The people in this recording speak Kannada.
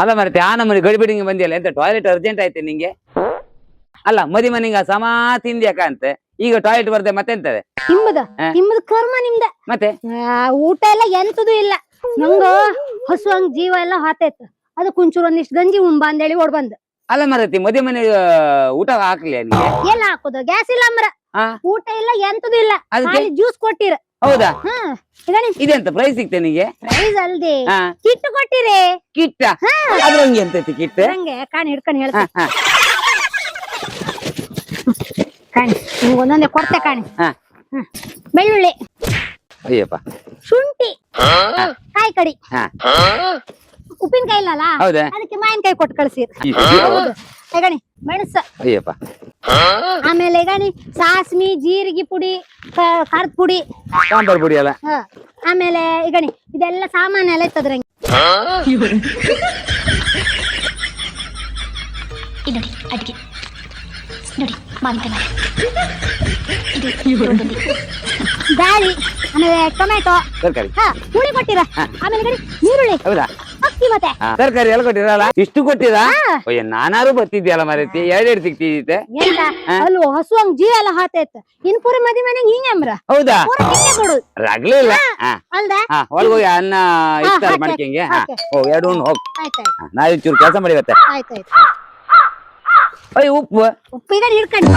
ಅಲ್ಲ ಮರತೆ ಆ ನಮ್ಮನೆ ಗಡಿಬಿಡಿಂಗ್ ಬಂದಿಯಲ್ಲ ಎಂತ ಟಾಯ್ಲೆಟ್ ಅರ್ಜೆಂಟ್ ಆಯ್ತು ನಿಂಗೆ? ಅಲ್ಲ ಮದಿ ಮನಿಂಗ ಸಮಾ ತಿಂದ್ಯಾಕ ಅಂತ ಈಗ ಟಾಯ್ಲೆಟ್ ಬರ್ದೆ ಮತ್ತೆಂತದೆ ನಿಮ್ಮದ ಕರ್ಮ ನಿಮ್ದ. ಮತ್ತೆ ಊಟ ಎಲ್ಲ ಎಂತದು ಇಲ್ಲ, ನಂಗ ಹಸುವಂಗ್ ಜೀವ ಎಲ್ಲ ಹಾತೈತ. ಅದಕ್ಕೆ ಒಂಚೂರು ಒಂದಿಷ್ಟು ಗಂಜಿ ಉಣ್ಬ ಅಂದೇಳಿ ಓಡ್ ಬಂದ್. ಅಲ್ಲ ಮರತಿ ಮದಿ ಮನೆ ಊಟ ಹಾಕ್ಲಿ ನಿಂಗೆ? ಎಲ್ಲ ಹಾಕೋದು ಗ್ಯಾಸ್ ಇಲ್ಲ ಅಮ್ರ, ಊಟ ಇಲ್ಲ ಎಂತದು ಇಲ್ಲ, ಜ್ಯೂಸ್ ಕೊಟ್ಟಿರ. ಹೌದಾ? ಇದೆಂತ ಪ್ರೈಸ್ ಸಿಕ್ತೆ ನಿಂಗೆ? ಪ್ರೈಸ್ ಅಲ್ದೆ ಕಿಟ್ ಕೊಟ್ಟಿರಿ. ಕಿಟ್ಟ? ಅದ್ರಂಗೆ ಎಂತೈತಿ ಕಿಟ್? ಹಂಗೆ ಕಾಣಿ ಹಿಡ್ಕೊಂಡು ಹೇಳ್ತೀನಿ ಕಾಣಿ, ನಿಮ್ಗೆ ಒಂದೊಂದೇ ಕೊಡ್ತೆ ಕಾಣಿ. ಬೆಳ್ಳುಳ್ಳಿ, ಅಯ್ಯಪ್ಪ, ಶುಂಠಿ, ಕಾಯಿ ಕಡಿ, ಉಪ್ಪಿನಕಾಯಿ ಇಲ್ಲಲ್ಲ ಅದಕ್ಕೆ ಮಾವಿನಕಾಯಿ ಕೊಟ್ಟು ಕಳ್ಸಿರಿ. ಹೇಗಣಿ ಮೆಣಸ, ಅಯ್ಯಪ್ಪ, ಆಮೇಲೆ ಹೇಗಣಿ ಸಾಸ್ಮಿ, ಜೀರಿಗೆ ಪುಡಿ, ಖಾರದ ಪುಡಿ, ಸಾಂಬಾರ್ ಪುಡಿ ಅಲ್ಲ. ಆಮೇಲೆ ಈಗಣಿ ಇದೆಲ್ಲ ಸಾಮಾನು ಎಲ್ಲ ಇತ್ತದ್ರಂಗೆ. ನೋಡಿ ಅಡಿಗೆ ನೋಡಿ ಮಾವಿನಕಾಯಿ, ದಾಳಿ, ಆಮೇಲೆ ಟೊಮೆಟೊ, ತರಕಾರಿ, ಹುಳಿ ಕೊಟ್ಟಿರ. ಆಮೇಲೆ ನೀರುಳ್ಳಿ, ಅಕ್ಕಿ, ಮತ್ತೆ ತರಕಾರಿ ಎಲ್ಲ ಕೊಟ್ಟಿರಲ್ಲ. ಇಷ್ಟು ಕೊಟ್ಟಿರ? ನಾನಾರು ಬರ್ತಿದ್ಯಲ್ಲ ಮರತಿ, ಎರಡೆರಡು ಸಿಕ್ತಿದ್ದೆ. ಅಲ್ವ ಹಸುವಂಗ್ ಜೀವ ಎಲ್ಲ ಹಾತೈತ. ಇನ್ ಪೂರ ಮದಿ ಮನೆಗೆ ಹಿಂಗೆ ಅಮ್ರ. ಹೌದಾ? ಕೊಡು ರಗ್ಲೇ ಇಲ್ಲ. ಅಲ್ದ ಒಳಗೋಗಿ ಅನ್ನ ಇರ್ತಾರೆ ಮಡಿಕೆಂಗೆ. ಎರಡು ಹೋಗ್, ನಾಳೆ ಚೂರು ಕೆಲಸ ಮಾಡಿ ಬತ್ತೆ. ಆಯ್ತಾಯ್ತು. ಅಯ್ಯ ಉಪ್ಪು ಈಗ ಹಿಡ್ಕೊಂಡು